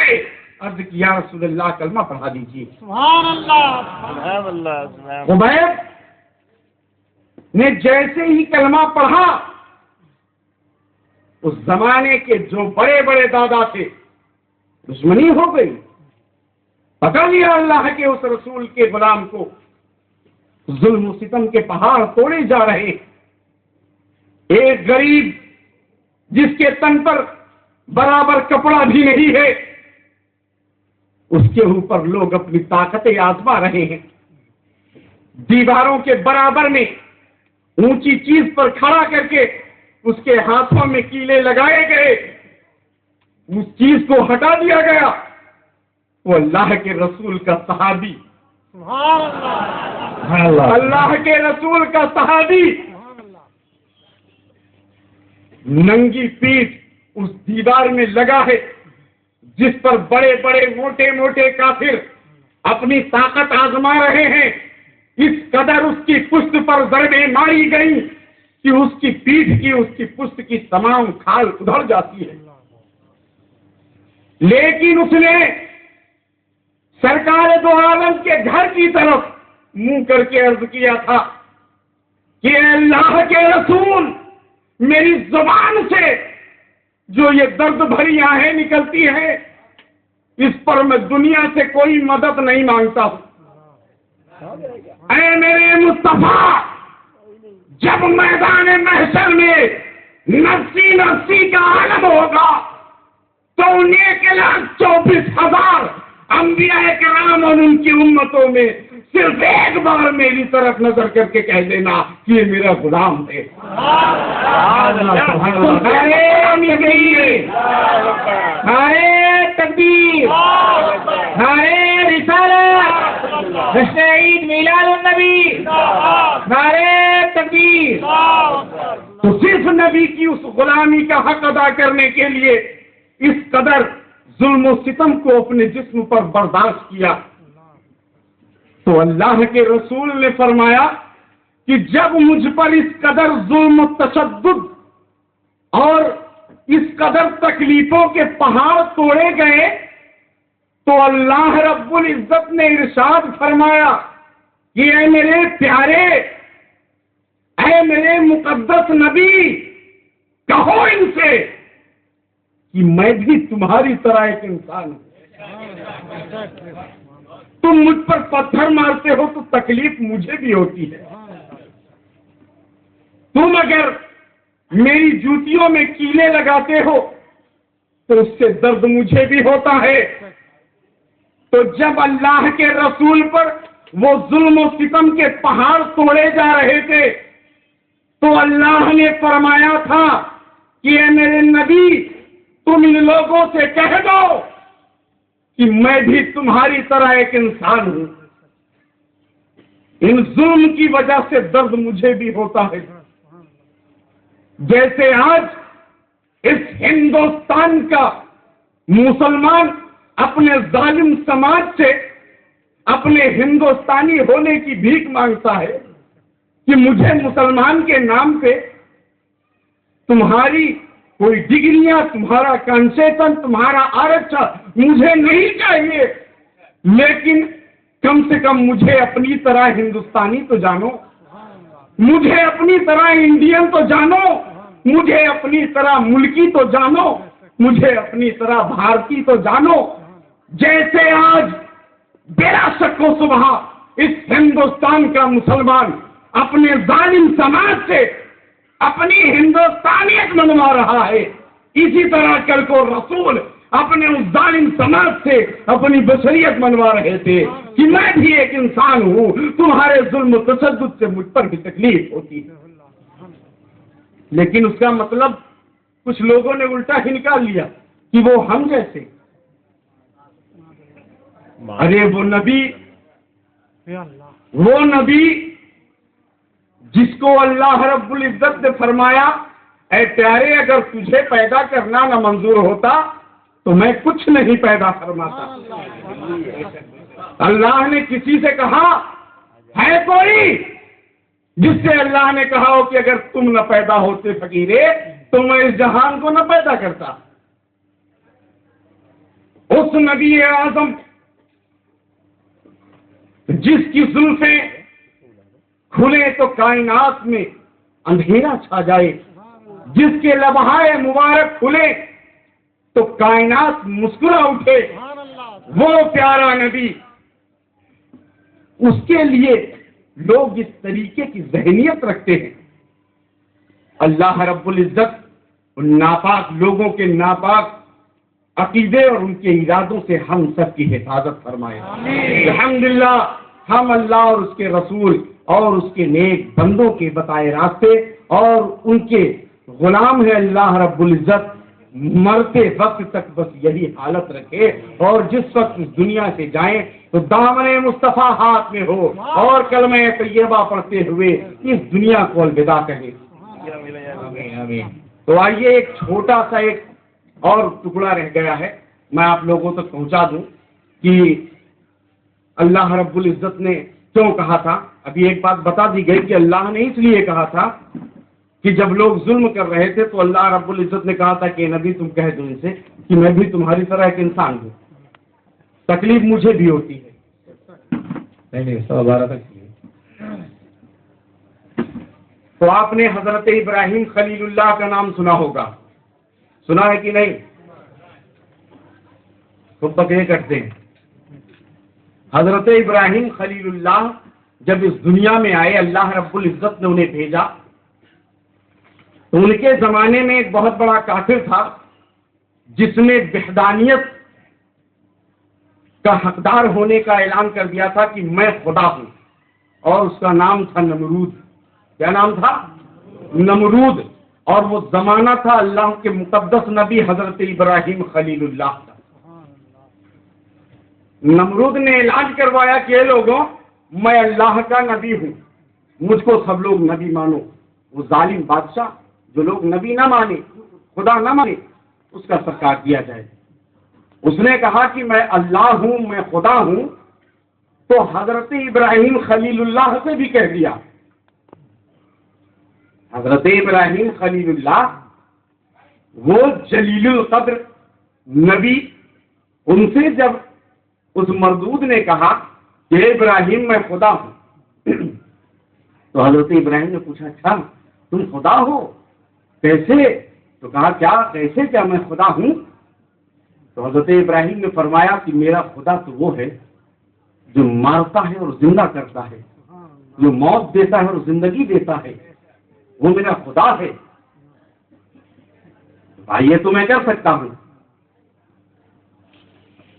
گئے، عرض کی یا رسول اللہ کلمہ پڑھا دیجیے۔ سبحان اللہ، سبحان اللہ۔ خبیب نے جیسے ہی کلمہ پڑھا، اس زمانے کے جو بڑے بڑے دادا تھے دشمنی ہو گئی، پکڑ لیا اللہ کے اس رسول کے غلام کو، ظلم و ستم کے پہاڑ توڑے جا رہے۔ ایک غریب جس کے تن پر برابر کپڑا بھی نہیں ہے، اس کے اوپر لوگ اپنی طاقتیں آزما رہے ہیں۔ دیواروں کے برابر میں اونچی چیز پر کھڑا کر کے اس کے ہاتھوں میں کیلے لگائے گئے، اس چیز کو ہٹا دیا گیا۔ وہ اللہ کے رسول کا صحابی، اللہ کے رسول کا صحابی ننگی پیٹھ اس دیوار میں لگا ہے جس پر بڑے بڑے موٹے موٹے کافر اپنی طاقت آزما رہے ہیں۔ اس قدر اس کی پشت پر ضربیں ماری گئی کہ اس کی پیٹھ کی، اس کی پشت کی تمام کھال ادھڑ جاتی ہے، لیکن اس نے سرکار دو عالم کے گھر کی طرف منہ کر کے عرض کیا تھا کہ اے اللہ کے رسول، میری زبان سے جو یہ درد بھری آہیں نکلتی ہیں، اس پر میں دنیا سے کوئی مدد نہیں مانگتا ہوں۔ اے میرے مصطفیٰ، جب میدان محشر میں نفسی نفسی کا عالم ہوگا تو 1,24,000 انبیاء کرام اور ان کی امتوں میں صرف ایک بار میری طرف نظر کر کے کہہ دینا کہ یہ میرا غلام ہے۔ نعرے تکبیر، نعرے رسالت، عید میلاد النبی، نعرے تکبیر۔ تو صرف نبی کی اس غلامی کا حق ادا کرنے کے لیے اس قدر ظلم و ستم کو اپنے جسم پر برداشت کیا۔ تو اللہ کے رسول نے فرمایا کہ جب مجھ پر اس قدر ظلم و تشدد اور اس قدر تکلیفوں کے پہاڑ توڑے گئے تو اللہ رب العزت نے ارشاد فرمایا کہ اے میرے پیارے، اے میرے مقدس نبی، کہو ان سے کہ میں بھی تمہاری طرح ایک انسان ہوں۔ تم مجھ پر پتھر مارتے ہو تو تکلیف مجھے بھی ہوتی ہے، تم اگر میری جوتیوں میں کیلے لگاتے ہو تو اس سے درد مجھے بھی ہوتا ہے۔ تو جب اللہ کے رسول پر وہ ظلم و ستم کے پہاڑ توڑے جا رہے تھے تو اللہ نے فرمایا تھا کہ اے میرے نبی، تم ان لوگوں سے کہہ دو کہ میں بھی تمہاری طرح ایک انسان ہوں، ان ظلم کی وجہ سے درد مجھے بھی ہوتا ہے۔ جیسے آج اس ہندوستان کا مسلمان اپنے ظالم سماج سے اپنے ہندوستانی ہونے کی بھیک مانگتا ہے کہ مجھے مسلمان کے نام پہ تمہاری کوئی ڈگریاں، تمہارا کنسیشن، تمہارا آرکشن مجھے نہیں چاہیے، لیکن کم سے کم مجھے اپنی طرح ہندوستانی تو جانو، مجھے اپنی طرح انڈین تو جانو، مجھے اپنی طرح ملکی تو جانو، مجھے اپنی طرح بھارتی تو جانو۔ جیسے آج بلا شک و شبہ اس ہندوستان کا مسلمان اپنے ظالم سماج سے اپنی ہندوستانیت منوا رہا ہے، اسی طرح کل کو رسول اپنے اس ظالم سماج سے اپنی بشریت منوا رہے تھے کہ میں بھی ایک انسان ہوں، تمہارے ظلم و تشدد سے مجھ پر بھی تکلیف ہوتی ہے۔ لیکن اس کا مطلب کچھ لوگوں نے الٹا ہی نکال لیا کہ وہ ہم جیسے۔ ارے وہ نبی جس کو اللہ رب العزت نے فرمایا اے پیارے، اگر تجھے پیدا کرنا نہ منظور ہوتا تو میں کچھ نہیں پیدا فرماتا۔ اللہ نے کسی سے کہا ہے کوئی جس سے اللہ نے کہا ہو کہ اگر تم نہ پیدا ہوتے فقیرے تو میں اس جہان کو نہ پیدا کرتا؟ اس نبی اعظم جس کی زلفیں کھلے تو کائنات میں اندھیرا چھا جائے، جس کے لمحائے مبارک کھلے تو کائنات مسکرا اٹھے، وہ پیارا نبی، اس کے لیے لوگ اس طریقے کی ذہنیت رکھتے ہیں۔ اللہ رب العزت ان ناپاک لوگوں کے ناپاک عقیدے اور ان کے ارادوں سے ہم سب کی حفاظت فرمائے۔ الحمدللہ ہم اللہ اور اس کے رسول اور اس کے نیک بندوں کے بتائے راستے اور ان کے غلام ہے۔ اللہ رب العزت مرتے وقت تک بس یہی حالت رکھے، اور جس وقت اس دنیا سے جائیں تو دامن مصطفیٰ ہاتھ میں ہو اور کلمہ طیبہ پڑھتے ہوئے اس دنیا کو الوداع کہیں۔ تو آئیے ایک چھوٹا سا ایک اور ٹکڑا رہ گیا ہے، میں آپ لوگوں تک پہنچا دوں کہ اللہ رب العزت نے کیوں کہا تھا۔ ابھی ایک بات بتا دی گئی کہ اللہ نے اس لیے کہا تھا کہ جب لوگ ظلم کر رہے تھے تو اللہ رب العزت نے کہا تھا کہ نبی تم کہہ دو ان سے کہ میں بھی تمہاری طرح ایک انسان ہوں، تکلیف مجھے بھی ہوتی ہے۔ نہیں 12 تک تو آپ نے حضرت ابراہیم خلیل اللہ کا نام سنا ہوگا، سنا ہے کہ نہیں؟ تو بکرے کٹتے ہیں۔ حضرت ابراہیم خلیل اللہ جب اس دنیا میں آئے، اللہ رب العزت نے انہیں بھیجا، تو ان کے زمانے میں ایک بہت بڑا کافر تھا جس نے وحدانیت کا حقدار ہونے کا اعلان کر دیا تھا کہ میں خدا ہوں، اور اس کا نام تھا نمرود۔ کیا نام تھا؟ نمرود۔ اور وہ زمانہ تھا اللہ کے مقدس نبی حضرت ابراہیم خلیل اللہ کا۔ نمرود نے اعلان کروایا کہ اے لوگوں، میں اللہ کا نبی ہوں، مجھ کو سب لوگ نبی مانو۔ وہ ظالم بادشاہ جو لوگ نبی نہ مانے، خدا نہ مانے، اس کا سر کاٹ دیا جائے۔ اس نے کہا کہ میں اللہ ہوں، میں خدا ہوں، تو حضرت ابراہیم خلیل اللہ سے بھی کہہ دیا۔ حضرت ابراہیم خلیل اللہ وہ جلیل القدر نبی، ان سے جب اس مردود نے کہا کہ ابراہیم میں خدا ہوں، تو حضرت ابراہیم نے پوچھا اچھا تم خدا ہو؟ کیسے؟ تو کہا کیا کیسے، کیا میں خدا ہوں؟ تو حضرت ابراہیم نے فرمایا کہ میرا خدا تو وہ ہے جو مارتا ہے اور زندہ کرتا ہے، جو موت دیتا ہے اور زندگی دیتا ہے، وہ میرا خدا ہے۔ بھائی یہ تو میں کر سکتا ہوں۔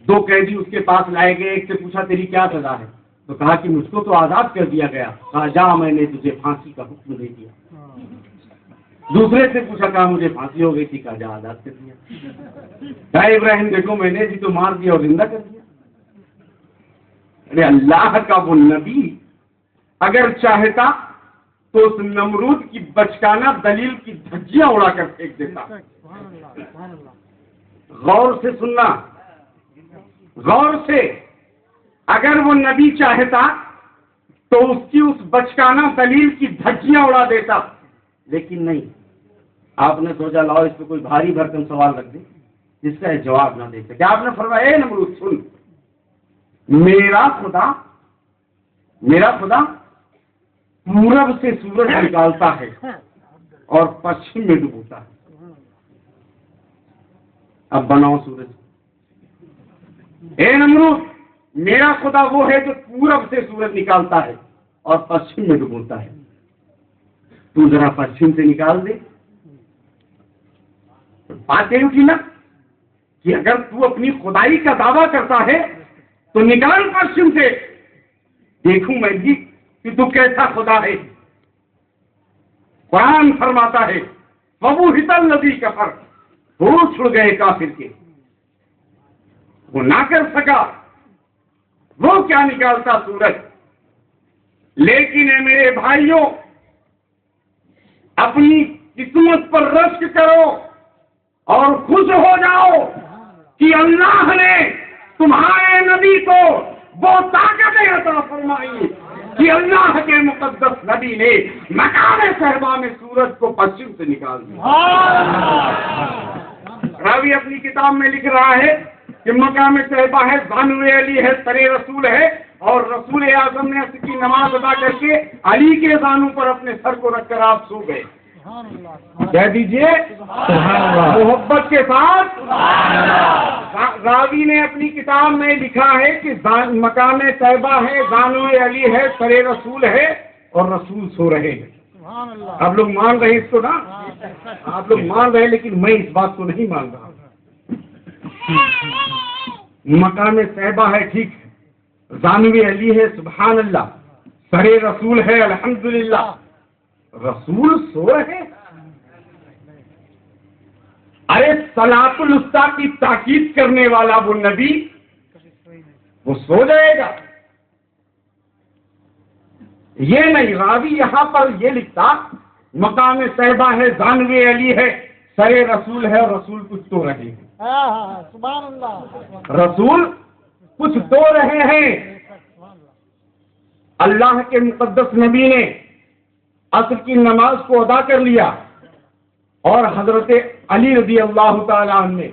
2 قیدی اس کے پاس لائے گئے، ایک سے پوچھا تیری کیا سزا ہے؟ تو کہا کہ مجھ کو تو آزاد کر دیا گیا۔ کہا جا میں نے تجھے پھانسی کا حکم دے دیا۔ دوسرے سے پوچھا، کہا مجھے پھانسی ہو گئی تھی، کہا جا آزاد کر دیا۔ کہا ابراہیم دیکھو میں نے بھی تو مار دیا اور زندہ کر دیا۔ ارے اللہ کا وہ نبی اگر چاہتا تو اس نمرود کی بچکانہ دلیل کی دھجیاں اڑا کر پھینک دیتا۔ غور سے سننا، غور سے، اگر وہ نبی چاہتا تو اس کی اس بچکانہ دلیل کی دھجیاں اڑا دیتا، لیکن نہیں۔ آپ نے سوچا لاؤ اس پہ کوئی بھاری بھرکم سوال رکھ دے جس کا جواب نہ دے سکے۔ آپ نے فرمایا اے نمرود سن، میرا خدا پورب سے سورج نکالتا ہے اور پچھم میں ڈوبتا ہے۔ اب بناؤ سورج۔ اے نمرود، میرا خدا وہ ہے جو پورب سے سورج نکالتا ہے اور پچھم میں ڈوبتا ہے، تو ذرا پچھم سے نکال دے۔ بات یہ اٹھی نا کہ اگر تو اپنی خدائی کا دعویٰ کرتا ہے تو نکال پچھم سے، دیکھوں میں بھی کہ تو کیسا خدا ہے۔ قرآن فرماتا ہے فَبُہِتَ الَّذِي كَفَرَ، ہوش اڑ گئے کافر کے، وہ نہ کر سکا، وہ کیا نکالتا سورج۔ لیکن اے میرے بھائیوں، اپنی قسمت پر رشک کرو اور خوش ہو جاؤ کہ اللہ نے تمہارے نبی کو وہ طاقتیں عطا فرمائی کہ اللہ کے مقدس نبی نے مقام صحبہ میں سورج کو پچھم سے نکال دیا۔ راوی اپنی کتاب میں لکھ رہا ہے کہ مقام طیبہ ہے، زانو علی ہے، سر رسول ہے، اور رسول اعظم نے عصر کی نماز ادا کر کے علی کے زانو پر اپنے سر کو رکھ کر آپ سو گئے. کہہ دیجئے محبت کے ساتھ. راوی نے اپنی کتاب میں لکھا ہے کہ مقام طیبہ ہے، زانو علی ہے، سر رسول ہے، اور رسول سو رہے ہیں. آپ لوگ مان رہے ہیں اس کو نا؟ آپ لوگ مان رہے ہیں، لیکن میں اس بات کو نہیں مان رہا. مقام طیبہ ہے، ٹھیک ہے، زانو علی ہے، سبحان اللہ، سر رسول ہے، الحمدللہ، رسول سو رہے. ارے صلاۃ الوسطیٰ کی تاکید کرنے والا وہ نبی، وہ سو جائے گا؟ یہ نہیں. راوی یہاں پر یہ لکھتا مقام طیبہ ہے، زانو علی ہے، سر رسول ہے، اور رسول کچھ تو رہے ہیں. سبحان اللہ. رسول کچھ تو رہے ہیں. اللہ کے مقدس نبی نے عصر کی نماز کو ادا کر لیا، اور حضرت علی رضی اللہ تعالیٰ عنہ نے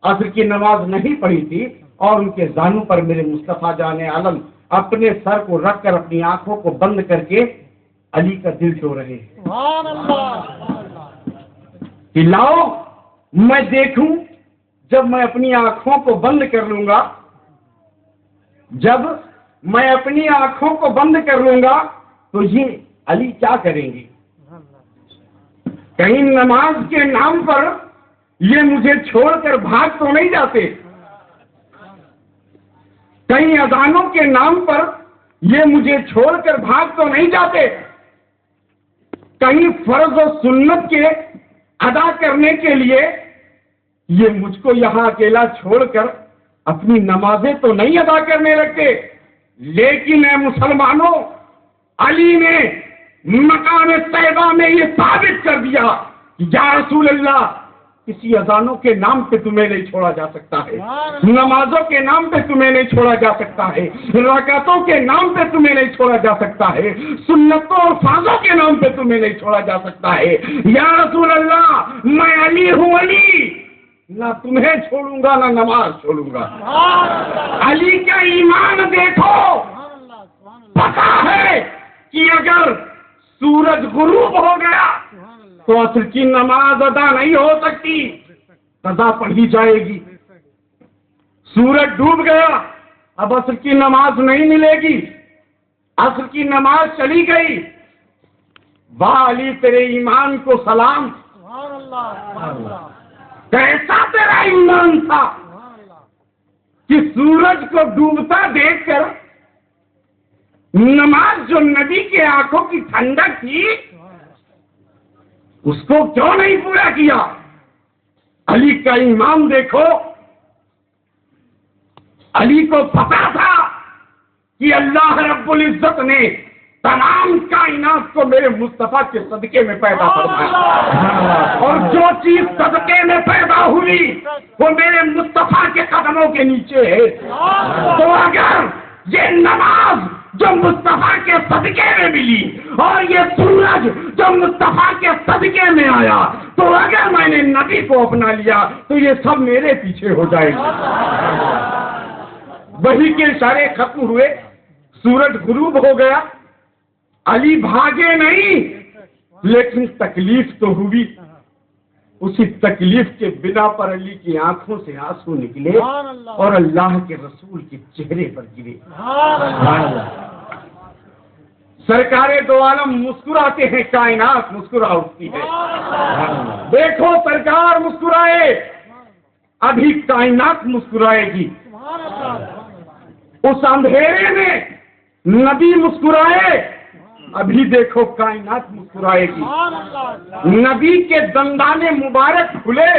عصر کی نماز نہیں پڑھی تھی، اور ان کے زانو پر میرے مصطفیٰ جان عالم اپنے سر کو رکھ کر اپنی آنکھوں کو بند کر کے علی کا دل چھو رہے ہیں. سبحان اللہ. کہ لاؤ میں دیکھوں، جب میں اپنی آنکھوں کو بند کر لوں گا، جب میں اپنی آنکھوں کو بند کر لوں گا تو یہ علی کیا کریں گے؟ کہیں نماز کے نام پر یہ مجھے چھوڑ کر بھاگ تو نہیں جاتے؟ کہیں اذانوں کے نام پر یہ مجھے چھوڑ کر بھاگ تو نہیں جاتے؟ کہیں فرض و سنت کے ادا کرنے کے لیے یہ مجھ کو یہاں اکیلا چھوڑ کر اپنی نمازیں تو نہیں ادا کرنے لگتے؟ لیکن اے مسلمانوں، علی نے مقام طیبہ میں یہ ثابت کر دیا کہ یا رسول اللہ، کسی اذانوں کے نام پہ تمہیں نہیں چھوڑا جا سکتا ہے، نمازوں کے نام پہ تمہیں نہیں چھوڑا جا سکتا ہے، رکعتوں کے نام پہ تمہیں نہیں چھوڑا جا سکتا ہے، سنتوں اور فرضوں کے نام پہ تمہیں نہیں چھوڑا جا سکتا ہے. یا رسول اللہ، میں علی ہوں، علی نہ تمہیں چھوڑوں گا نہ نماز چھوڑوں گا. علی کا ایمان دیکھو. پتا ہے کہ اگر سورج غروب ہو گیا تو عصر کی نماز ادا نہیں ہو سکتی، قضا پڑھی جائے گی. سورج ڈوب گیا، اب عصر کی نماز نہیں ملے گی، عصر کی نماز چلی گئی. واہ علی، تیرے ایمان کو سلام. کیسا تیرا ایمان تھا کہ سورج کو ڈوبتا دیکھ کر نماز جو نبی کے آنکھوں کی ٹھنڈک تھی اس کو کیوں نہیں پورا کیا؟ علی کا ایمان دیکھو. علی کو پتا تھا کہ اللہ رب العزت نے تمام کائنات کو میرے مصطفیٰ کے صدقے میں پیدا فرمایا، اور جو چیز صدقے میں پیدا ہوئی وہ میرے مصطفیٰ کے قدموں کے نیچے ہے. تو اگر یہ نماز جو مصطفیٰ کے صدقے میں ملی اور یہ سورج جو مصطفیٰ کے صدقے میں آیا، تو اگر میں نے نبی کو اپنا لیا تو یہ سب میرے پیچھے ہو جائے گا. وحی کے اشارے ختم ہوئے، سورج غروب ہو گیا. علی بھاگے نہیں، لیکن تکلیف تو ہوئی. اسی تکلیف کے بنا پر علی کی آنکھوں سے آنسو نکلے اور اللہ کے رسول کے چہرے پر گرے. سرکار دو عالم مسکراتے ہیں، کائنات مسکرا اٹھتی ہے. دیکھو سرکار مسکرائے، ابھی کائنات مسکرائے گی. اس اندھیرے میں نبی مسکرائے، ابھی دیکھو کائنات مسکرائے گی. نبی کے دندانے مبارک کھلے،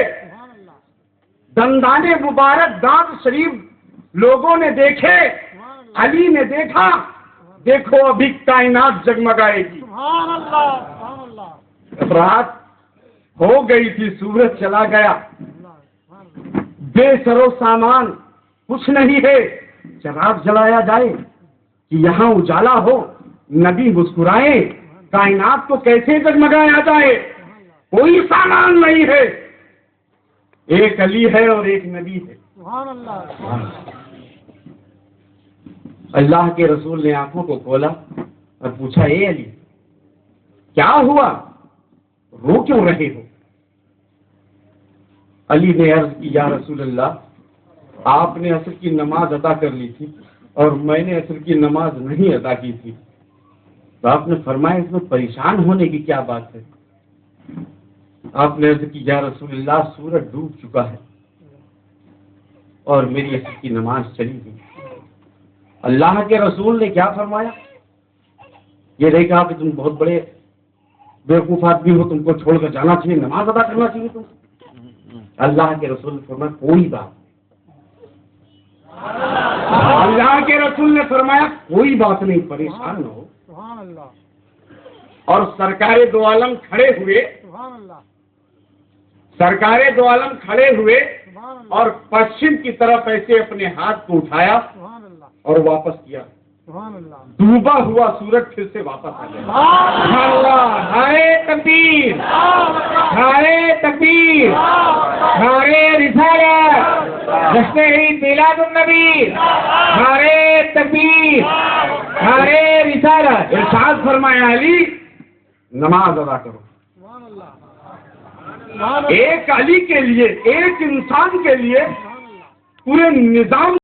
دندانے مبارک دانت شریف لوگوں نے دیکھے، علی نے دیکھا. دیکھو ابھی کائنات جگمگائے گی. رات ہو گئی تھی، سورج چلا گیا، بے سرو سامان کچھ نہیں ہے. چراغ جلایا جائے کہ یہاں اجالا ہو، نبی مسکرائے، کائنات کو کیسے جگمگایا جائے؟ کوئی سامان نہیں ہے. ایک علی ہے اور ایک نبی ہے. سبحان اللہ اللہ کے رسول نے آنکھوں کو کھولا اور پوچھا اے علی کیا ہوا رو کیوں رہے ہو؟ علی نے عرض کی یا رسول اللہ آپ نے عصر کی نماز ادا کر لی تھی اور میں نے عصر کی نماز نہیں ادا کی تھی، تو آپ نے فرمایا اس میں پریشان ہونے کی کیا بات ہے؟ آپ نے عرض کی یا رسول اللہ سورج ڈوب چکا ہے اور میری عصر کی نماز چلی گئی۔ اللہ کے رسول نے کیا فرمایا؟ یہ نہیں کہا کہ تم بہت بڑے بیوقوف آدمی ہو، تم کو چھوڑ کر جانا چاہیے، نماز ادا کرنا چاہیے تم۔ اللہ کے رسول نے فرمایا کوئی بات، اللہ کے رسول نے فرمایا کوئی بات نہیں، پریشان نہ ہو۔ سبحان اللہ اور سرکار دو عالم کھڑے ہوئے، سبحان اللہ سرکار دو عالم کھڑے ہوئے سبحان اللہ اور پشچم کی طرف ایسے اپنے ہاتھ کو اٹھایا سبحان اللہ اور واپس کیا، سبحان اللہ ڈوبا ہوا سورج پھر سے واپس آ گیا۔ اللہ نعرے تکبیر، نعرے تکبیر، نعرے رسالت، جشن عید میلاد النبی، نعرے تکبیر، نعرے رسالت۔ ارشاد فرمایا علی نماز ادا کرو۔ سبحان اللہ ایک علی کے لیے، ایک انسان کے لیے سبحان اللہ پورے نظام